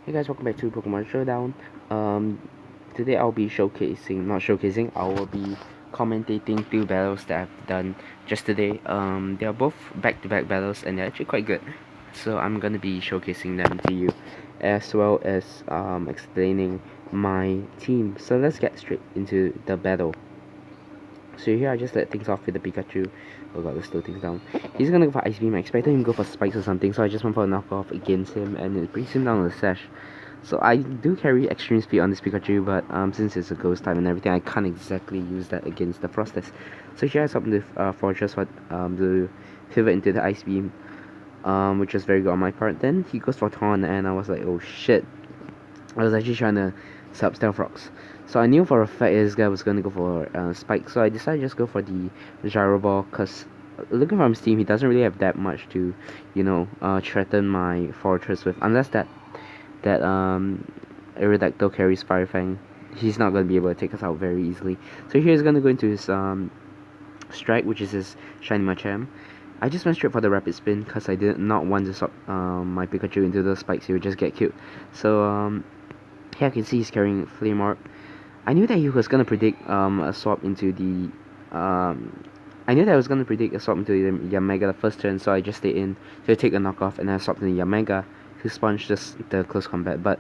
Hey guys, welcome back to Pokemon Showdown. Um, Today I'll be not showcasing, I will be commentating two battles that I've done just today. They are both back-to-back battles and they're actually quite good. So I'm gonna be showcasing them to you, as well as explaining my team. So let's get straight into the battle. So here I just let things off with the Pikachu. Oh god, let's slow things down. He's gonna go for Ice Beam. I expected him to go for Spikes or something, so I just went for a knockoff against him, and it brings him down to the Sash. So I do carry extreme speed on this Pikachu, but since it's a ghost type and everything, I can't exactly use that against the Frostless. So here I swapped with Forretress to pivot into the Ice Beam, which was very good on my part. Then he goes for Taunt, and I was like, oh shit. I was actually trying to sub Stealth Rocks. So I knew for a fact this guy was going to go for Spike, so I decided to just go for the Gyro Ball, because looking from his team, he doesn't really have that much to, threaten my Fortress with, unless that Aerodactyl carries Fire Fang. He's not going to be able to take us out very easily. So here he's going to go into his Strike, which is his Shiny Machamp. I just went straight for the Rapid Spin, because I did not want to swap my Pikachu into those spikes. He would just get killed. So here I can see he's carrying Flame Orb. I knew that he was gonna predict a swap into the I knew that I was gonna predict a swap into the Yanmega the first turn, so I just stayed in to take a knockoff, and then I swapped into the Yanmega to sponge the close combat. But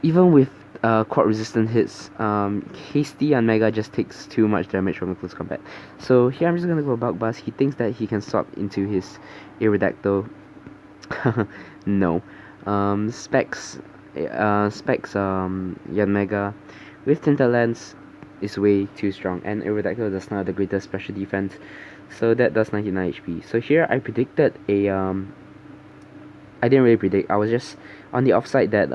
even with quad resistant hits, hasty Yanmega just takes too much damage from the close combat. So here I'm just gonna go Bug Buzz. He thinks that he can swap into his Aerodactyl. No. Specs Yanmega with Tinted Lens is way too strong, and Aerodactyl does not have the greatest special defense, so that does 99 HP. So here I predicted a I didn't really predict, I was just on the offside that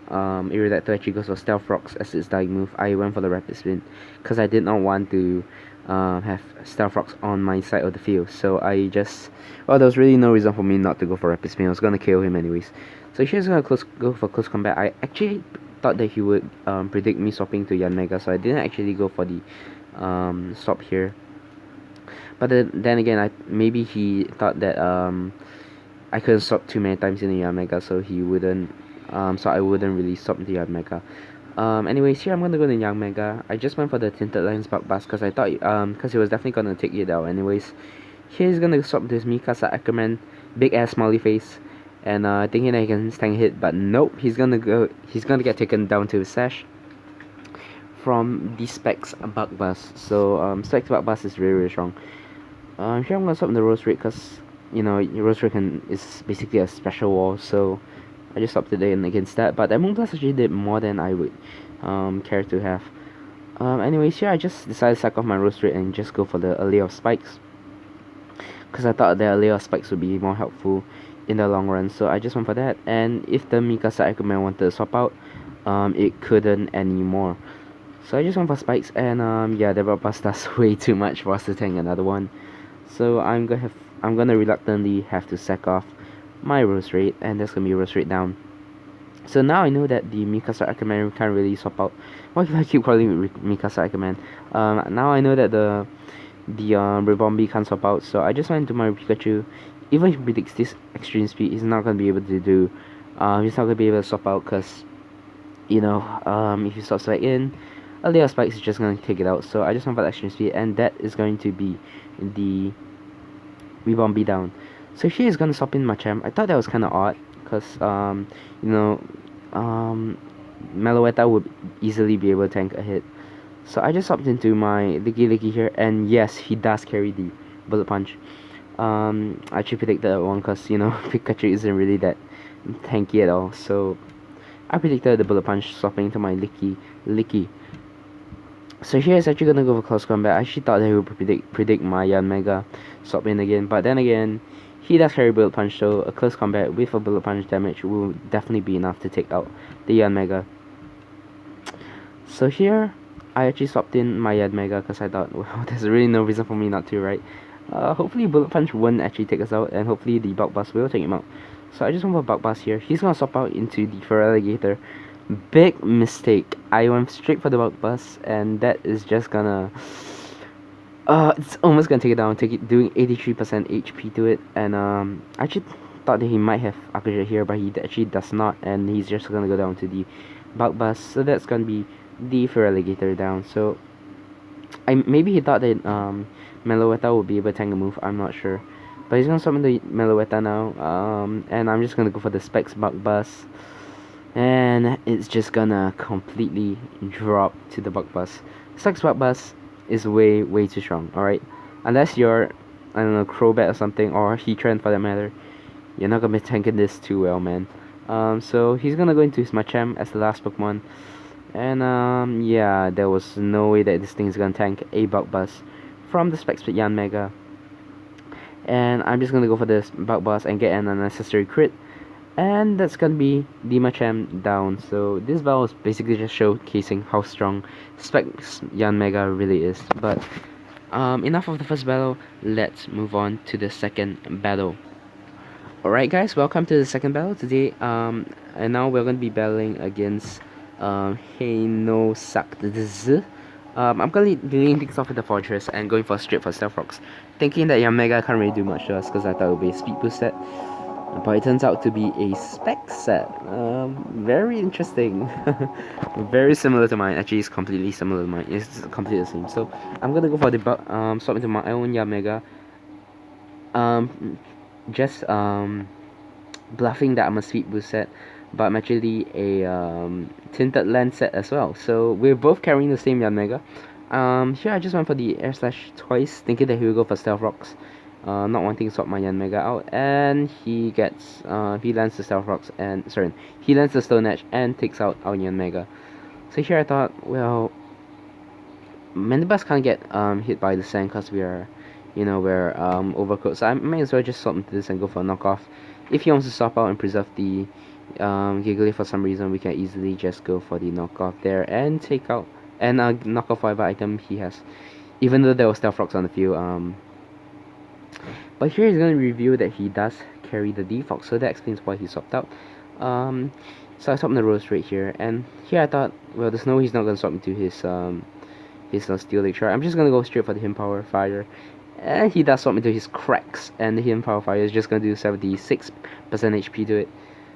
Aerodactyl actually goes for Stealth Rocks as its dying move. I went for the Rapid Spin because I did not want to have Stealth Rocks on my side of the field. So I just, well, there was really no reason for me not to go for Rapid Spin. I was gonna KO him anyways. So here's gonna go for close combat. I actually thought that he would predict me swapping to Yanmega, so I didn't actually go for the swap here. But then again, maybe he thought that I couldn't swap too many times in the Yanmega, so he wouldn't. So I wouldn't really swap the Yanmega. Anyways, here I'm gonna go to Yanmega. I just went for the Tinted Lens Bug Buzz because I thought because he was definitely gonna take it out anyways. Here he's gonna swap this Mikasa Ackerman, big ass smiley face, and thinking that he can stand hit, but nope, he's gonna get taken down to his Sash from the Specs Bug Buzz. So Specs Bug Buzz is really strong. Here I'm gonna swap the Roserade because Roserade is basically a special wall, so I just swapped it in against that. But that Moonblast actually did more than I would care to have. Anyways, here I just decided to sack off my Roserade and just go for the Alley of Spikes, because I thought the Alley of Spikes would be more helpful in the long run. So I just went for that. And if the Mikasa Ackerman wanted to swap out, it couldn't anymore. So I just went for Spikes, and yeah, the Bug does way too much for us to tank another one. So I'm gonna reluctantly have to sack off my Roserade, and that's gonna be Roserade down. So now I know that the Mikasa Ackerman can't really swap out. Why do I keep calling it Mikasa Ackerman? Now I know that the Rebombi can't swap out, so I just went into my Pikachu. Even if he predicts this extreme speed, he's not gonna be able to do. He's not gonna be able to swap out because, if he swaps back in, a layer of spikes is just gonna take it out. So I just went for the extreme speed, and that is going to be the Rebombi down. So here is gonna swap in Machamp. I thought that was kind of odd, because Meloetta would easily be able to tank a hit. So I just swapped into my Lickilicky here, and yes, he does carry the Bullet Punch. I actually predicted that one because Pikachu isn't really that tanky at all. So I predicted the Bullet Punch, swapping into my Licky. So here is actually gonna go for close combat. I actually thought that he would predict my Yanmega swap in again, but then again, he does carry Bullet Punch, so a close combat with a Bullet Punch damage will definitely be enough to take out the Yanmega. So here, I actually swapped in my Yanmega because I thought, well, there's really no reason for me not to, right? Hopefully Bullet Punch won't actually take us out, and hopefully the Bug Buzz will take him out. So I just went for Bug Buzz here. He's gonna swap out into the Feraligatr. Big mistake. I went straight for the Bug Buzz, and that is just gonna it's almost gonna take it down, doing 83% HP to it, and actually thought that he might have Akajit here, but he actually does not, and he's just gonna go down to the Bug so that's gonna be the Feraligatr down. So maybe he thought that Meloetta would be able to tank a move, I'm not sure. But he's gonna summon the Meloetta now, and I'm just gonna go for the Specs Bug, and it's just gonna completely drop to the Bug. Specs Bug is way too strong, alright? Unless you're, I don't know, Crobat or something, or Heatran for that matter, you're not gonna be tanking this too well, man. So he's gonna go into his Machamp as the last Pokemon. And yeah, there was no way that this thing is gonna tank a Bug from the Specs with Yanmega. And I'm just gonna go for this Bug and get an unnecessary crit. And that's gonna be the Machamp down. So this battle is basically just showcasing how strong Specs Yanmega really is. But enough of the first battle, let's move on to the second battle. Alright guys, welcome to the second battle today. And now we're gonna be battling against Heino Suck. I'm gonna be leading things off with the Forretress and going straight for Stealth Rocks, thinking that Yanmega can't really do much to us because I thought it would be a speed boost set. But it turns out to be a spec set. Very interesting. Very similar to mine. Actually, it's completely similar to mine. It's completely the same. So I'm gonna go for the swap into my own Yanmega. Just bluffing that I'm a speed boost set, but I'm actually a tinted lens set as well. So we're both carrying the same Yanmega. Here I just went for the Air Slash twice, thinking that he would go for Stealth Rocks. Not wanting to swap my Yanmega out, and he gets he lands the Stealth Rocks and he lands the Stone Edge and takes out our Yanmega. So here I thought, well, Mandibuzz can't get hit by the sand because we are, you know, we're Overcoat. So I may as well just swap into this and go for a knockoff. If he wants to swap out and preserve the Giggly for some reason, we can easily just go for the knockoff there and take out and knock off whatever item he has, even though there was Stealth Rocks on the field. But here he's going to reveal that he does carry the default, so that explains why he swapped out. So I swapped the Roserade here, and here I thought, well, there's no way he's not going to swap into his Steel Lecture. I'm just going to go straight for the Hidden Power Fire, and he does swap into his Cracks, and the Hidden Power Fire is just going to do 76% HP to it.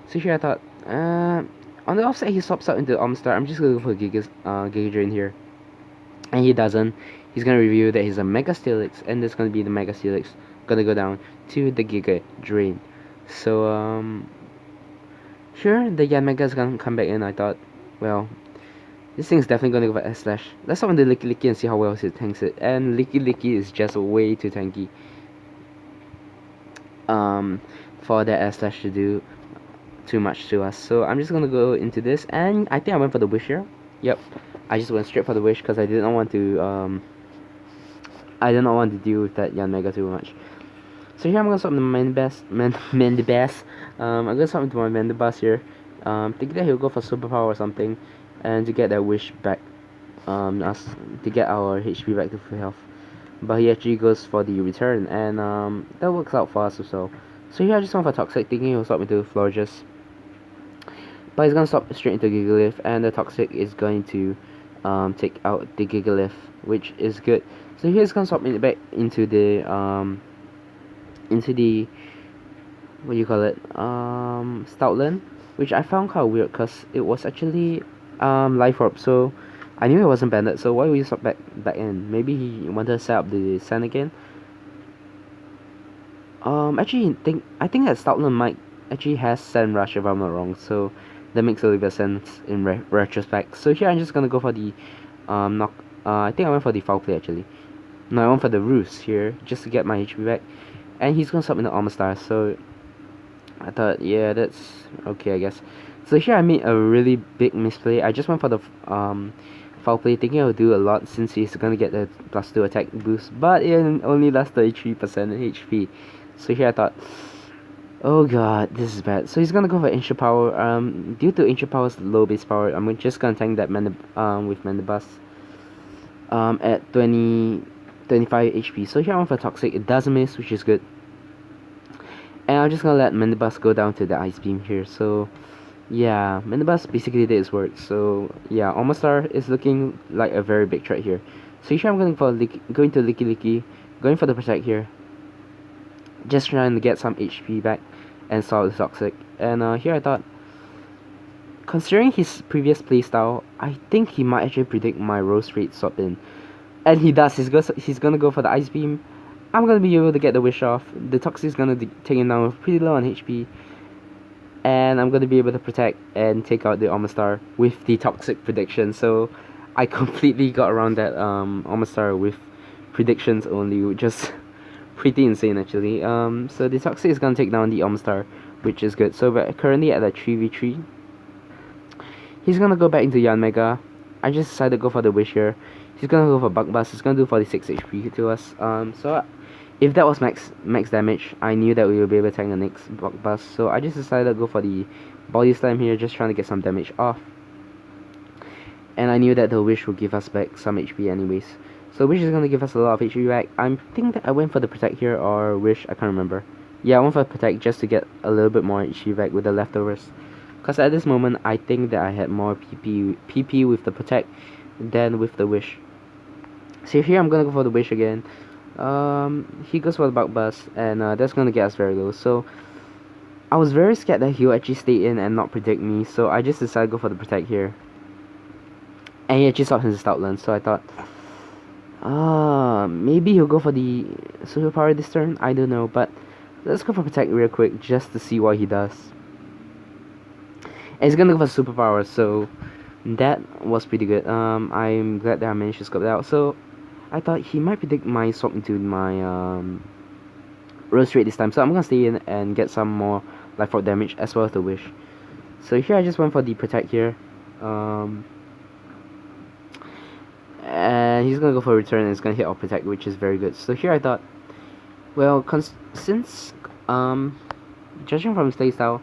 So here I thought, on the offset he swaps out into Omstar. I'm just going to go for Giga Drain here, and he doesn't. He's going to reveal that he's a Mega Steelix, and this is going to be the Mega Steelix gonna go down to the Giga Drain. So here the Yanmega is gonna come back in. I thought, well, this thing's definitely gonna go for S Slash. Let's summon the Lickilicky and see how well it tanks it. And Lickilicky is just way too tanky for that S Slash to do too much to us. So I'm just gonna go into this, and I think I went for the Wish here. Yep, I just went straight for the Wish because I did not want to deal with that Yanmega too much. So here I'm gonna swap the Mandibuzz. I'm gonna swap into my Mandibuzz here. Thinking that he'll go for Superpower or something, and to get that Wish back, us to get our HP back to full health. But he actually goes for the return, and that works out for us also. So here I just went for Toxic, thinking he'll swap into Florges. But he's gonna swap straight into Gigalith, and the Toxic is going to take out the Gigalith, which is good. So here's gonna swap it back into the what do you call it, Stoutland, which I found kind of weird because it was actually Life Orb, so I knew it wasn't banded. So why would you swap back in? Maybe he wanted to set up the sand again. Actually, I think that Stoutland might actually has Sand Rush if I'm not wrong, so that makes a little bit of sense in retrospect. So here I'm just gonna go for the I think I went for the Foul Play actually. No, I went for the Roost here just to get my HP back. And he's gonna summon the Almastar, so I thought, yeah, that's okay, I guess. So here I made a really big misplay. I just went for the Foul Play, thinking I would do a lot since he's gonna get the +2 attack boost, but it only lasts 33% HP. So here I thought, oh god, this is bad. So he's gonna go for Ancient Power. Due to Ancient Power's low base power, I'm just gonna tank that with Mandibuzz at 25 HP. So here I went for Toxic. It doesn't miss, which is good. And I'm just gonna let Mandibuzz go down to the Ice Beam here. So yeah, Mandibuzz basically did its work. So yeah, Almastar is looking like a very big threat here. So here I'm going to Lickilicky, going for the Protect here. Just trying to get some HP back. and Solid Toxic. And here I thought, considering his previous playstyle, I think he might actually predict my Roserade swap in. And he does. He's gonna go for the Ice Beam. I'm gonna be able to get the Wish off. The Toxic is gonna take him down pretty low on HP. And I'm gonna be able to protect and take out the Omastar with the Toxic prediction. So I completely got around that Omastar with predictions only, which is pretty insane actually. So the Toxic is gonna take down the Omastar, which is good. So we're currently at a 3v3. He's gonna go back into Yanmega. I just decided to go for the Wish here. He's gonna go for Bug Buzz. He's gonna do 46 HP to us. So if that was max damage, I knew that we would be able to tank the next Bug Buzz. So I just decided to go for the Body Slam here, just trying to get some damage off. And I knew that the Wish would give us back some HP anyways. So Wish is gonna give us a lot of HP back. I think that I went for the Protect here or Wish, I can't remember. Yeah, I went for Protect just to get a little bit more HP back with the Leftovers. Because at this moment, I think that I had more PP with the Protect than with the Wish. So here I'm gonna go for the Wish again. He goes for the Bug Buzz, and that's gonna get us very low. So I was very scared that he'll actually stay in and not predict me. So I just decided to go for the Protect here. And he actually stopped his Stoutland, so I thought, maybe he'll go for the Superpower this turn. I don't know, but let's go for Protect real quick just to see what he does. And he's gonna go for Superpower, so that was pretty good. I'm glad that I managed to scope that out. So I thought he might predict my swap into my Roserade this time, so I'm gonna stay in and get some more Life Orb damage as well as the Wish. So here I just went for the Protect here. And he's gonna go for Return and it's gonna hit our Protect, which is very good. So here I thought, well, since judging from his playstyle,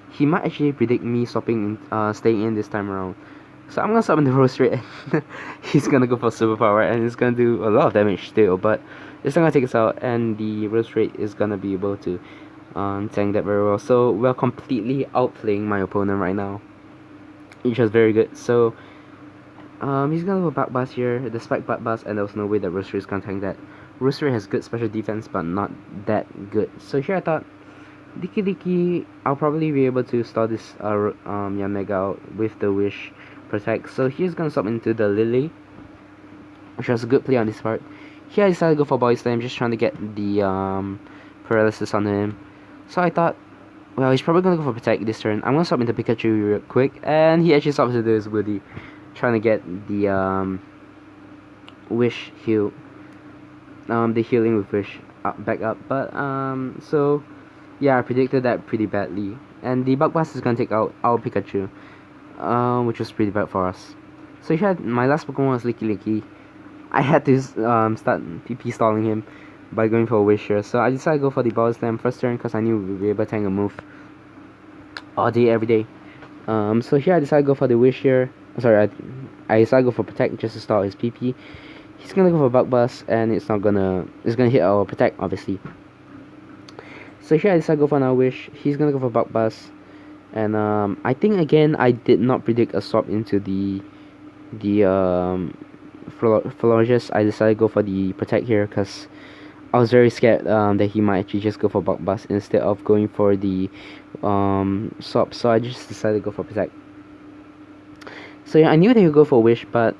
he might actually predict me swapping staying in this time around. So I'm gonna swap in the Roserade. He's gonna go for Superpower and it's gonna do a lot of damage still, but it's not gonna take us out, and the Roserade is gonna be able to tank that very well. So we're completely outplaying my opponent right now, which was very good. So he's gonna go Bug Buzz here, the Spike Bug Buzz, and there was no way that Roserade is gonna tank that. Roserade has good special defense, but not that good. So here I thought, Lickilicky, I'll probably be able to start this Yanmega out with the Wish Protect. So he's gonna swap into the Lily, which was a good play on this part. Here I decided to go for Body Slam, just trying to get the paralysis on him. So I thought, well, he's probably gonna go for Protect this turn. I'm gonna swap into Pikachu real quick, and he actually swaps into his Woody, trying to get the Wish heal, the healing with Wish back up. But so yeah, I predicted that pretty badly, and the Bug Buzz is gonna take out our Pikachu, which was pretty bad for us. So here my last Pokemon was Lickilicky. I had to start PP stalling him by going for a Wish here. So I decided to go for the Ball Slam first turn because I knew we would be able to tank a move all day, every day. So here I decided to go for the Wish here. Sorry, I decided to go for Protect just to stall his PP. He's gonna go for Bug Buzz, and it's gonna hit our Protect, obviously. So here I decided to go for another Wish. He's gonna go for Bug Buzz, and I think again I did not predict a swap into the Forretress. I decided to go for the Protect here because I was very scared that he might actually just go for Bug Buzz instead of going for the swap. So I just decided to go for Protect. So yeah, I knew that he would go for Wish, but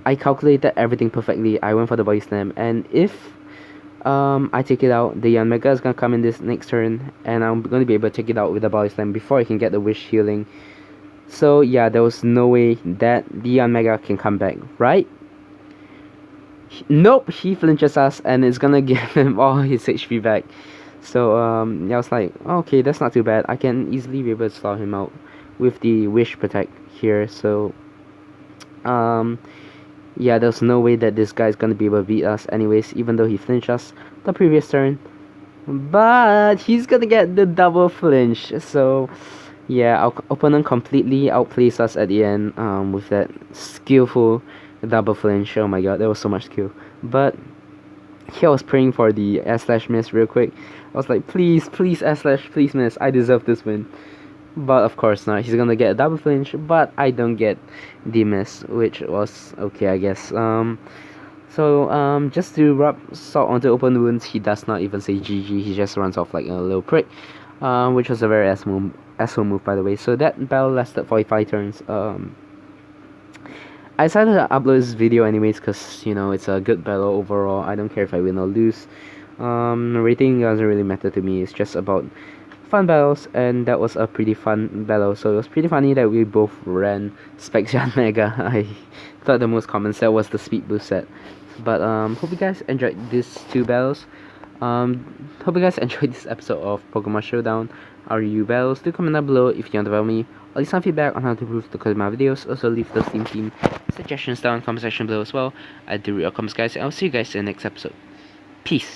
I calculated everything perfectly. I went for the Body Slam, and if I take it out, the Yanmega is gonna come in this next turn, and I'm gonna be able to take it out with the Body Slam before I can get the Wish healing. So yeah, there was no way that the Yanmega can come back, right? Nope, he flinches us, and it's gonna give him all his HP back. So yeah, I was like, okay, that's not too bad. I can easily be able to slow him out with the Wish Protect here. So yeah, there's no way that this guy's gonna be able to beat us anyways, even though he flinched us the previous turn. But he's gonna get the double flinch. So yeah, our opponent completely outplays us at the end with that skillful double flinch. Oh my god, there was so much skill. But here I was praying for the S/miss real quick. I was like, please, please S/, please miss. I deserve this win. But of course not. He's gonna get a double flinch, but I don't get the miss, which was okay, I guess. So just to rub salt onto open wounds, he does not even say GG. He just runs off like a little prick. which was a very asshole move, by the way. So that battle lasted 45 turns. I decided to upload this video anyways because, you know, it's a good battle overall. I don't care if I win or lose. Rating doesn't really matter to me. It's just about fun battles, and that was a pretty fun battle. So it was pretty funny that we both ran Specs Yanmega. I thought the most common set was the Speed Boost set. But hope you guys enjoyed these two battles. Hope you guys enjoyed this episode of Pokemon Showdown RU battles. Do comment down below if you want to tell me or leave some feedback on how to improve the quality of my videos. Also leave those team suggestions down in the comment section below as well. I do read your comments, guys, and I'll see you guys in the next episode. Peace.